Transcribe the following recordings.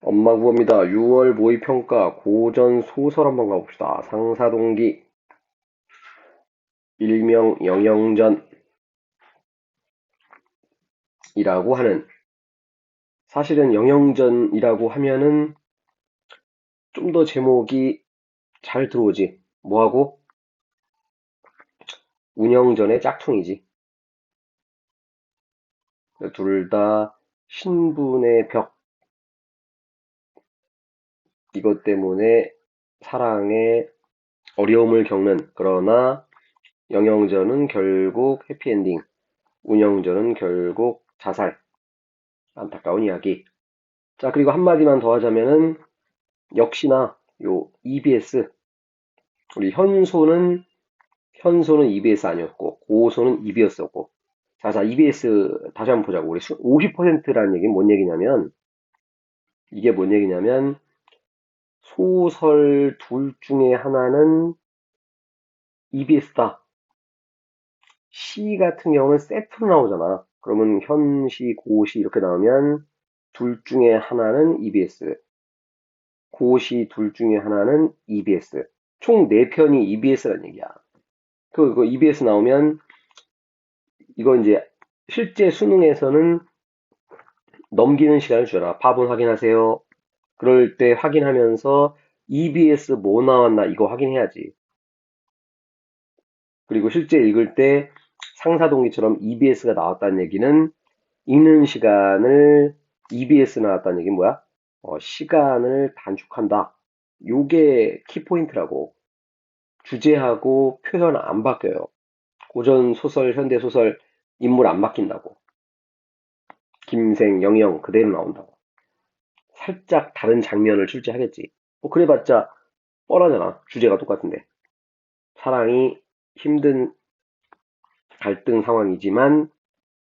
엄마 구합니다. 6월 모의평가 고전 소설 한번 가봅시다. 상사동기, 일명 영영전이라고 하는, 사실은 영영전이라고 하면은 좀 더 제목이 잘 들어오지. 뭐하고? 운영전의 짝퉁이지. 둘 다 신분의 벽, 이것 때문에 사랑에 어려움을 겪는, 그러나 영영전은 결국 해피엔딩, 운영전은 결국 자살. 안타까운 이야기. 자, 그리고 한마디만 더 하자면은, 역시나, EBS, 우리 현소는 EBS 아니었고, 고소는 EBS였고. 자, EBS 다시 한번 보자고. 우리 50%라는 얘기는 뭔 얘기냐면, 이게 뭔 얘기냐면, 소설 둘 중에 하나는 EBS다. 시 같은 경우는 세트로 나오잖아. 그러면 현시, 고시 이렇게 나오면, 둘 중에 하나는 EBS. 고시 둘 중에 하나는 EBS. 총 4편이 EBS라는 얘기야. 그 EBS 나오면 이거 이제 실제 수능에서는 넘기는 시간을 주라. 파본 확인하세요. 그럴 때 확인하면서 EBS 뭐 나왔나 이거 확인해야지. 그리고 실제 읽을 때 상사동기처럼 EBS가 나왔다는 얘기는 읽는 시간을 EBS 나왔다는 얘기는 뭐야? 시간을 단축한다. 요게 키포인트라고. 주제하고 표현 안 바뀌어요. 고전 소설, 현대 소설 인물 안 바뀐다고. 김생, 영영 그대로 나온다고. 살짝 다른 장면을 출제하겠지. 뭐 그래봤자 뻔하잖아. 주제가 똑같은데. 사랑이 힘든 갈등 상황이지만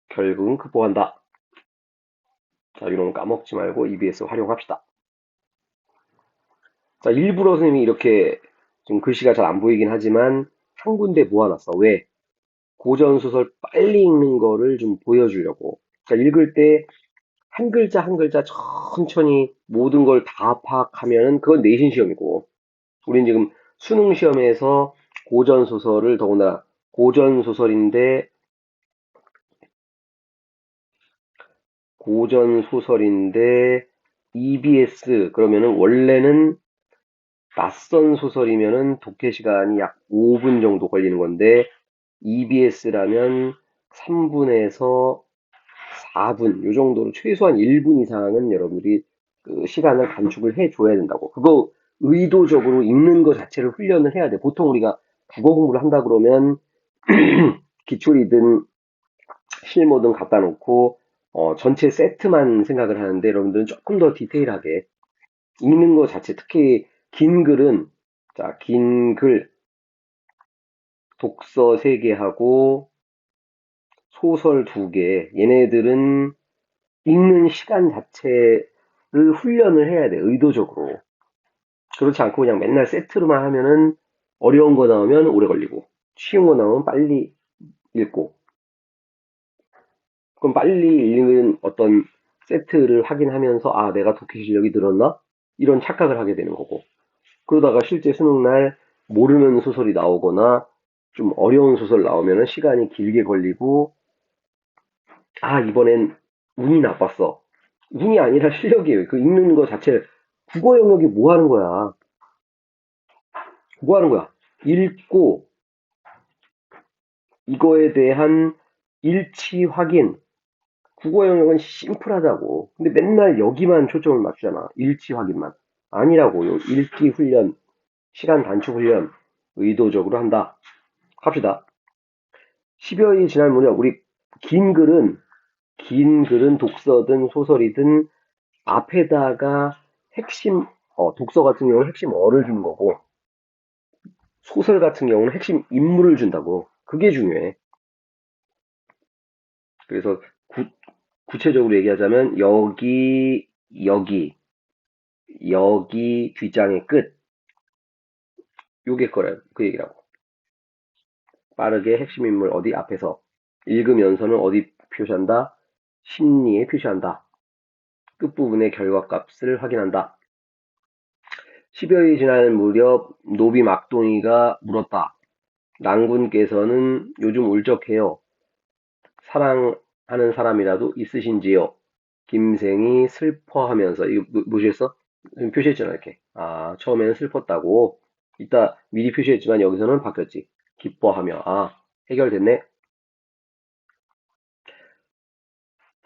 결국은 극복한다. 자, 이런 거 까먹지 말고 EBS 활용합시다. 자, 일부러 선생님이 이렇게 좀 글씨가 잘 안 보이긴 하지만 한 군데 모아놨어. 왜? 고전 소설 빨리 읽는 거를 좀 보여주려고. 자, 읽을 때 한 글자 한 글자 천천히 모든 걸 다 파악하면은 그건 내신 시험이고, 우린 지금 수능 시험에서 고전 소설을 더구나 고전 소설인데 고전 소설인데 EBS 그러면은 원래는 낯선 소설이면은 독해 시간이 약 5분 정도 걸리는 건데 EBS라면 3분에서 4분 요 정도로 최소한 1분 이상은 여러분들이 그 시간을 단축을 해줘야 된다고. 그거 의도적으로 읽는 거 자체를 훈련을 해야 돼. 보통 우리가 국어 공부를 한다 그러면 기출이든 실무든 갖다 놓고 전체 세트만 생각을 하는데 여러분들은 조금 더 디테일하게 읽는 거 자체, 특히 긴 글은, 자, 긴 글, 독서 3개하고 소설 2개, 얘네들은 읽는 시간 자체를 훈련을 해야 돼, 의도적으로. 그렇지 않고 그냥 맨날 세트로만 하면은 어려운 거 나오면 오래 걸리고, 쉬운 거 나오면 빨리 읽고, 그럼 빨리 읽는 어떤 세트를 확인하면서, 아, 내가 독해 실력이 늘었나? 이런 착각을 하게 되는 거고. 그러다가 실제 수능날 모르는 소설이 나오거나 좀 어려운 소설 나오면은 시간이 길게 걸리고, 아, 이번엔 운이 나빴어. 운이 아니라 실력이에요. 그 읽는 거 자체, 국어 영역이 뭐 하는 거야? 뭐 하는 거야? 읽고, 이거에 대한 일치 확인. 국어 영역은 심플하다고. 근데 맨날 여기만 초점을 맞추잖아. 일치 확인만. 아니라고요. 읽기 훈련, 시간 단축 훈련, 의도적으로 한다. 합시다. 10여일 지날 무렵, 우리 긴 글은, 긴 글은 독서든 소설이든 앞에다가 핵심, 독서 같은 경우는 핵심 어를 주는 거고, 소설 같은 경우는 핵심 인물을 준다고. 그게 중요해. 그래서 구체적으로 얘기하자면, 여기 뒷장의 끝. 요게 거래. 그 얘기라고. 빠르게 핵심 인물 어디 앞에서. 읽으면서는 어디 표시한다? 심리에 표시한다. 끝부분의 결과값을 확인한다. 10여일이 지날 무렵 노비 막동이가 물었다. 낭군께서는 요즘 울적해요. 사랑하는 사람이라도 있으신지요? 김생이 슬퍼하면서, 이거 뭐시했어? 표시했잖아, 이렇게. 아, 처음에는 슬펐다고. 이따 미리 표시했지만 여기서는 바뀌었지. 기뻐하며. 아, 해결됐네.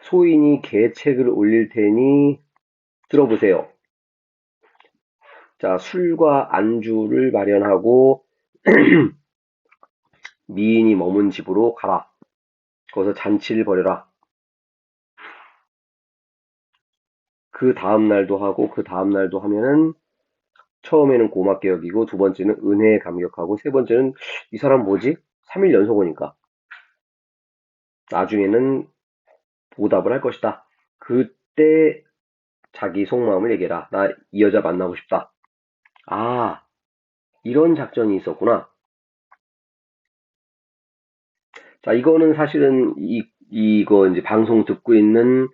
소인이 계책을 올릴 테니 들어보세요. 자, 술과 안주를 마련하고 미인이 머문 집으로 가라. 거기서 잔치를 벌여라. 그 다음 날도 하고 그 다음 날도 하면은 처음에는 고맙게 여기고 두 번째는 은혜에 감격하고 세 번째는 이 사람 뭐지? 3일 연속 오니까 나중에는 보답을 할 것이다. 그때 자기 속마음을 얘기해라. 나 이 여자 만나고 싶다. 아, 이런 작전이 있었구나. 자, 이거는 사실은 이거 이제 방송 듣고 있는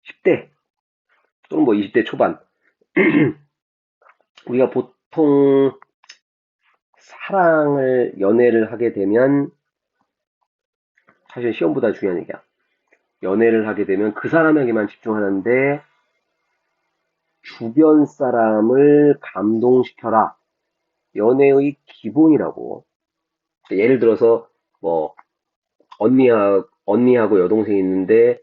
10대 또는 뭐 20대 초반 우리가 보통 연애를 하게 되면 사실 시험보다 중요한 얘기야. 연애를 하게 되면 그 사람에게만 집중하는데 주변 사람을 감동시켜라. 연애의 기본이라고. 예를 들어서 뭐 언니하고 여동생이 있는데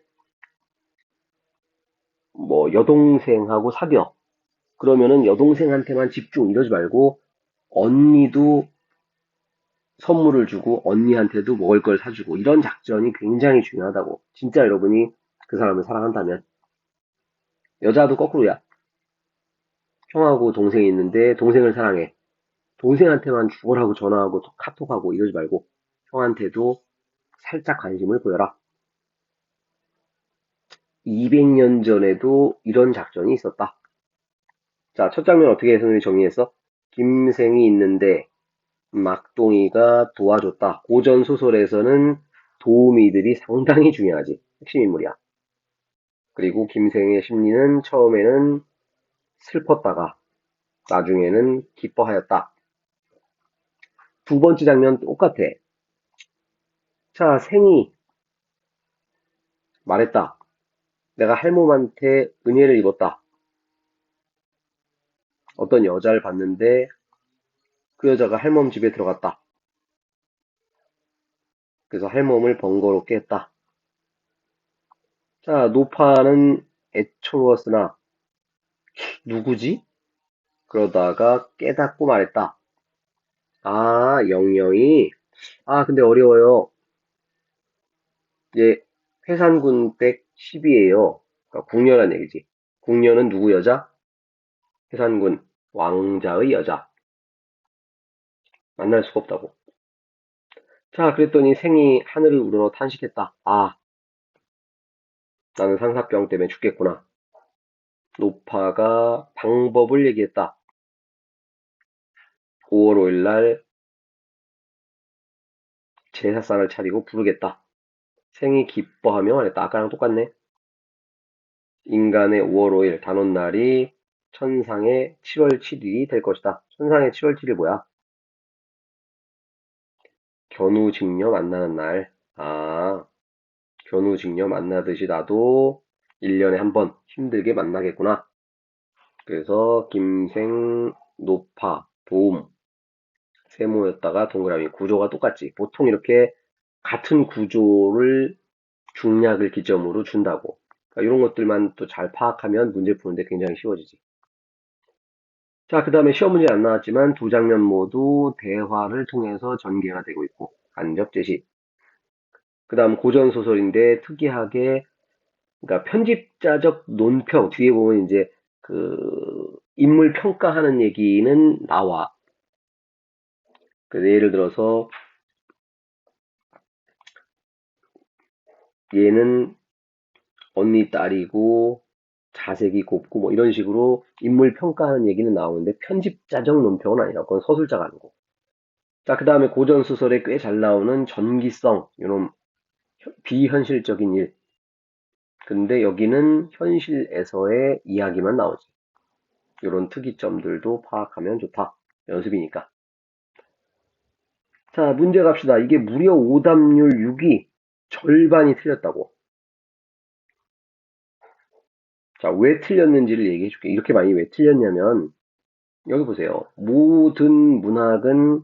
뭐 여동생하고 사겨. 그러면은 여동생한테만 집중 이러지 말고 언니도 선물을 주고 언니한테도 먹을 걸 사주고 이런 작전이 굉장히 중요하다고. 진짜 여러분이 그 사람을 사랑한다면. 여자도 거꾸로야. 형하고 동생이 있는데 동생을 사랑해. 동생한테만 죽어라고 전화하고 카톡하고 이러지 말고 형한테도 살짝 관심을 보여라. 200년 전에도 이런 작전이 있었다. 자, 첫 장면 어떻게 선생님이 정리했어? 김생이 있는데 막동이가 도와줬다. 고전 소설에서는 도우미들이 상당히 중요하지. 핵심 인물이야. 그리고 김생의 심리는 처음에는 슬펐다가 나중에는 기뻐하였다. 두 번째 장면 똑같아. 자, 생이 말했다. 내가 할멈한테 은혜를 입었다. 어떤 여자를 봤는데 그 여자가 할멈 집에 들어갔다. 그래서 할멈을 번거롭게 했다. 자, 노파는 애초로웠으나 누구지? 그러다가 깨닫고 말했다. 아, 영영이. 아, 근데 어려워요. 이제 회산군댁 10이에요. 그러니까 궁녀란 얘기지. 궁녀는 누구 여자? 회산군 왕자의 여자. 만날 수가 없다고. 자, 그랬더니 생이 하늘을 우러러 탄식했다. 아, 나는 상사병 때문에 죽겠구나. 노파가 방법을 얘기했다. 5월 5일 날 제사상을 차리고 부르겠다. 생이 기뻐하며 말했다. 아까랑 똑같네. 인간의 5월 5일 단오날이 천상의 7월 7일이 될 것이다. 천상의 7월 7일 뭐야? 견우직녀 만나는 날. 아, 견우직녀 만나듯이 나도 1년에 한 번 힘들게 만나겠구나. 그래서 김생, 노파, 도움, 세모였다가 동그라미. 구조가 똑같지. 보통 이렇게 같은 구조를 중략을 기점으로 준다고. 그러니까 이런 것들만 또 잘 파악하면 문제 푸는데 굉장히 쉬워지지. 자, 그 다음에 시험 문제 안 나왔지만 두 장면 모두 대화를 통해서 전개가 되고 있고, 간접 제시. 그 다음 고전 소설인데 특이하게, 그러니까 편집자적 논평, 뒤에 보면 이제 그 인물 평가하는 얘기는 나와. 예를 들어서 얘는 언니 딸이고 자색이 곱고 뭐 이런 식으로 인물 평가하는 얘기는 나오는데 편집자적 논평은 아니라 그건 서술자가 하는 거. 자, 그 다음에 고전 소설에 꽤 잘 나오는 전기성, 이런 비현실적인 일. 근데 여기는 현실에서의 이야기만 나오지. 이런 특이점들도 파악하면 좋다. 연습이니까. 자, 문제 갑시다. 이게 무려 오답률 6이 절반이 틀렸다고. 자, 왜 틀렸는지를 얘기해 줄게. 이렇게 많이 왜 틀렸냐면, 여기 보세요. 모든 문학은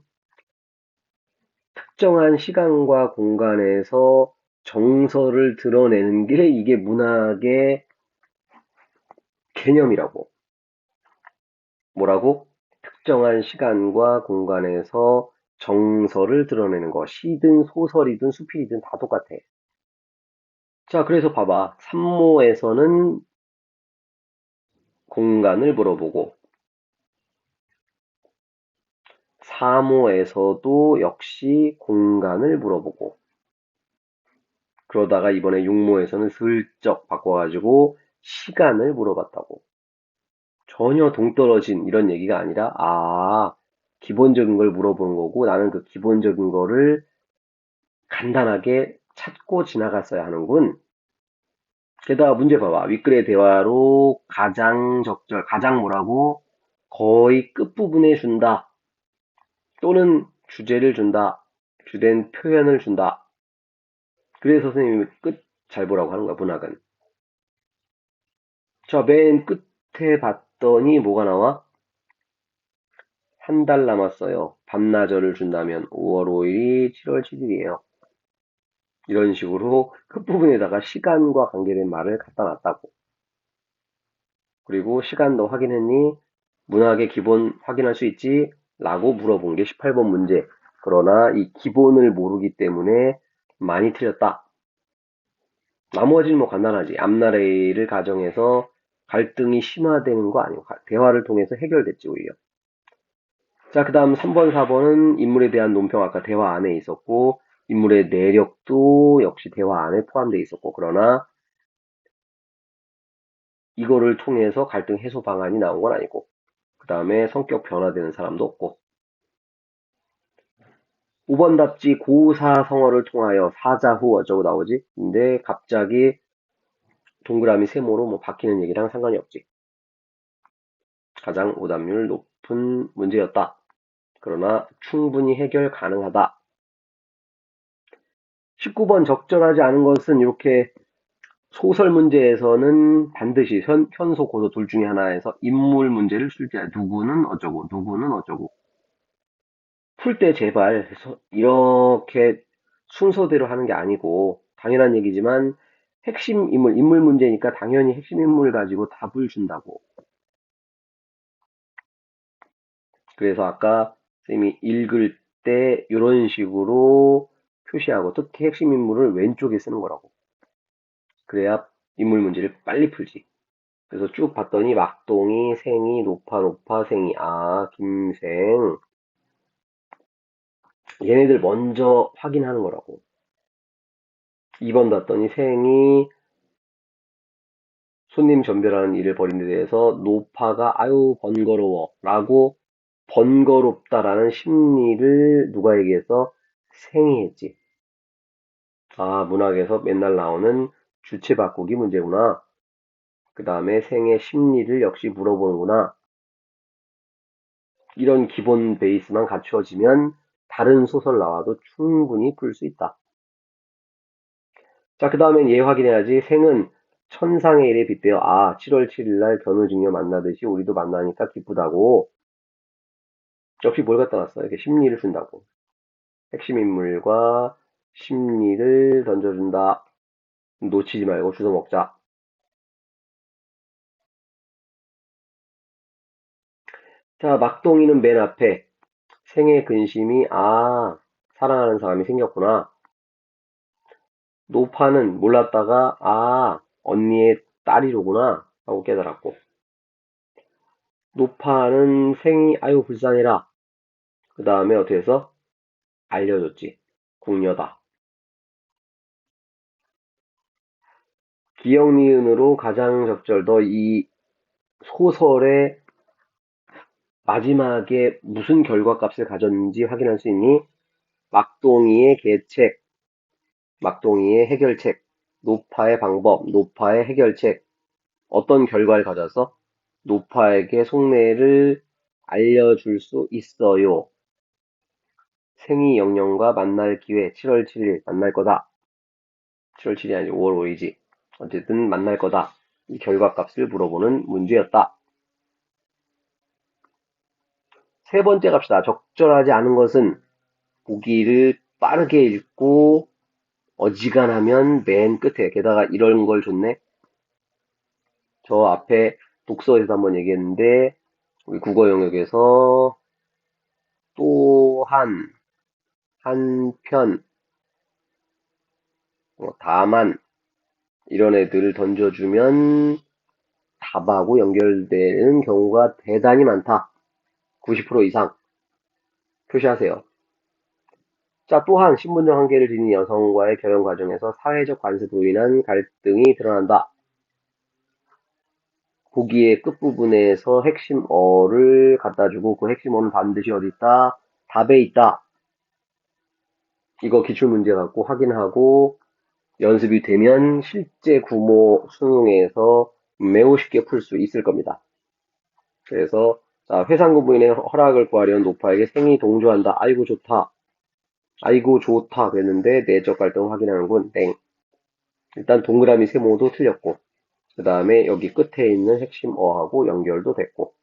특정한 시간과 공간에서 정서를 드러내는 게 이게 문학의 개념이라고. 뭐라고? 특정한 시간과 공간에서 정서를 드러내는 거. 시든 소설이든 수필이든 다 똑같아. 자, 그래서 봐봐. 산모에서는 공간을 물어보고, 사모에서도 역시 공간을 물어보고, 그러다가 이번에 육모에서는 슬쩍 바꿔가지고 시간을 물어봤다고. 전혀 동떨어진 이런 얘기가 아니라, 기본적인 걸 물어보는 거고, 나는 그 기본적인 거를 간단하게 찾고 지나갔어야 하는군. 게다가 문제 봐봐. 윗글의 대화로 가장 적절, 가장 뭐라고? 거의 끝부분에 준다. 또는 주제를 준다. 주된 표현을 준다. 그래서 선생님이 끝 잘 보라고 하는 거야, 문학은. 자, 맨 끝에 봤더니 뭐가 나와? 한 달 남았어요. 밤나절을 준다면 5월 5일이 7월 7일이에요. 이런 식으로 끝부분에다가 시간과 관계된 말을 갖다 놨다고. 그리고 시간도 확인했니? 문학의 기본 확인할 수 있지? 라고 물어본 게 18번 문제. 그러나 이 기본을 모르기 때문에 많이 틀렸다. 나머지는 뭐 간단하지. 앞나래를 가정해서 갈등이 심화되는 거 아니고 대화를 통해서 해결됐지 오히려. 자, 그 다음 3번, 4번은 인물에 대한 논평 아까 대화 안에 있었고 인물의 내력도 역시 대화 안에 포함되어 있었고 그러나 이거를 통해서 갈등 해소 방안이 나온 건 아니고 그 다음에 성격 변화되는 사람도 없고 5번 답지 고사성어를 통하여 사자후 어쩌고 나오지? 근데 갑자기 동그라미 세모로 뭐 바뀌는 얘기랑 상관이 없지. 가장 오답률 높은 문제였다. 그러나 충분히 해결 가능하다. 19번 적절하지 않은 것은 이렇게 소설 문제에서는 반드시 현소, 고소 둘 중에 하나에서 인물 문제를 출제해. 누구는 어쩌고, 누구는 어쩌고. 풀 때 제발 이렇게 순서대로 하는 게 아니고 당연한 얘기지만 핵심 인물 문제니까 당연히 핵심 인물 가지고 답을 준다고. 그래서 아까 쌤이 읽을 때 이런 식으로 표시하고 특히 핵심 인물을 왼쪽에 쓰는 거라고. 그래야 인물 문제를 빨리 풀지. 그래서 쭉 봤더니 막동이, 생이, 노파, 생이. 김생. 얘네들 먼저 확인하는 거라고. 2번 봤더니 생이 손님 전별하는 일을 벌인 데 대해서 노파가 아유 번거로워 라고 번거롭다라는 심리를 누가 얘기해서 생이 했지. 문학에서 맨날 나오는 주체 바꾸기 문제구나. 그 다음에 생의 심리를 역시 물어보는구나. 이런 기본 베이스만 갖추어지면 다른 소설 나와도 충분히 풀 수 있다. 자, 그 다음엔 얘 확인해야지. 생은 천상의 일에 빗대어 7월 7일 날 견우직녀 만나듯이 우리도 만나니까 기쁘다고. 역시 뭘 갖다 놨어? 이렇게 심리를 준다고. 핵심 인물과 심리를 던져준다. 놓치지 말고 주워 먹자. 자, 막동이는 맨 앞에 생의 근심이 사랑하는 사람이 생겼구나. 노파는 몰랐다가 언니의 딸이로구나 하고 깨달았고 노파는 생이 아유 불쌍해라. 그 다음에 어떻게 해서 알려줬지. 궁녀다. 기역 니은으로 가장 적절더 이 소설의 마지막에 무슨 결과값을 가졌는지 확인할 수 있니? 막동이의 계책, 막동이의 해결책 노파의 방법, 노파의 해결책, 어떤 결과를 가져서 노파에게 속내를 알려줄 수 있어요. 생이 영영과 만날 기회, 7월 7일 만날 거다. 7월 7일이 아니고 5월 5일이지. 어쨌든 만날 거다. 이 결과값을 물어보는 문제였다. 세 번째 갑시다. 적절하지 않은 것은 보기를 빠르게 읽고 어지간하면 맨 끝에, 게다가 이런 걸 줬네. 저 앞에 독서에서 한번 얘기했는데 우리 국어 영역에서 또한, 한편, 다만 이런 애들을 던져주면 답하고 연결되는 경우가 대단히 많다. 90% 이상 표시하세요. 자, 또한 신분증 한 개를 지닌 여성과의 결혼 과정에서 사회적 관습으로 인한 갈등이 드러난다. 보기의 끝부분에서 핵심어를 갖다주고 그 핵심어는 반드시 어디 있다? 답에 있다. 이거 기출문제 갖고 확인하고 연습이 되면 실제 구모 수능에서 매우 쉽게 풀 수 있을 겁니다. 그래서 자, 회상구 부인의 허락을 구하려는 노파에게 생이 동조한다. 아이고 좋다. 아이고 좋다 그랬는데 내적 갈등 확인하는군. 땡. 일단 동그라미 세모도 틀렸고 그 다음에 여기 끝에 있는 핵심 어하고 연결도 됐고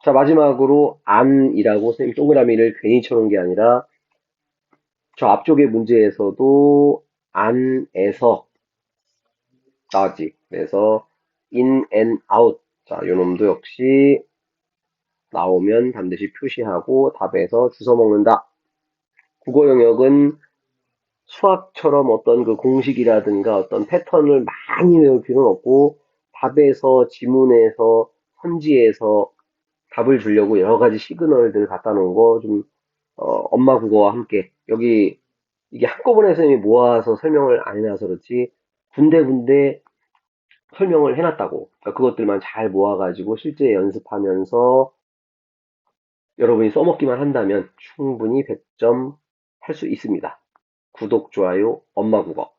자 마지막으로 안이라고 선생님 동그라미를 괜히 쳐놓은 게 아니라 저 앞쪽의 문제에서도 안에서 나왔지. 그래서 in and out 자 요놈도 역시 나오면 반드시 표시하고 답에서 주워 먹는다. 국어 영역은 수학처럼 어떤 그 공식이라든가 어떤 패턴을 많이 외울 필요는 없고 답에서 지문에서 선지에서 답을 주려고 여러 가지 시그널들을 갖다 놓은 거 좀 엄마 국어와 함께 여기 이게 한꺼번에 선생님이 모아서 설명을 안 해놔서 그렇지 군데군데 설명을 해놨다고 그러니까 그것들만 잘 모아가지고 실제 연습하면서 여러분이 써먹기만 한다면 충분히 100점 할 수 있습니다. 구독, 좋아요, 엄마 국어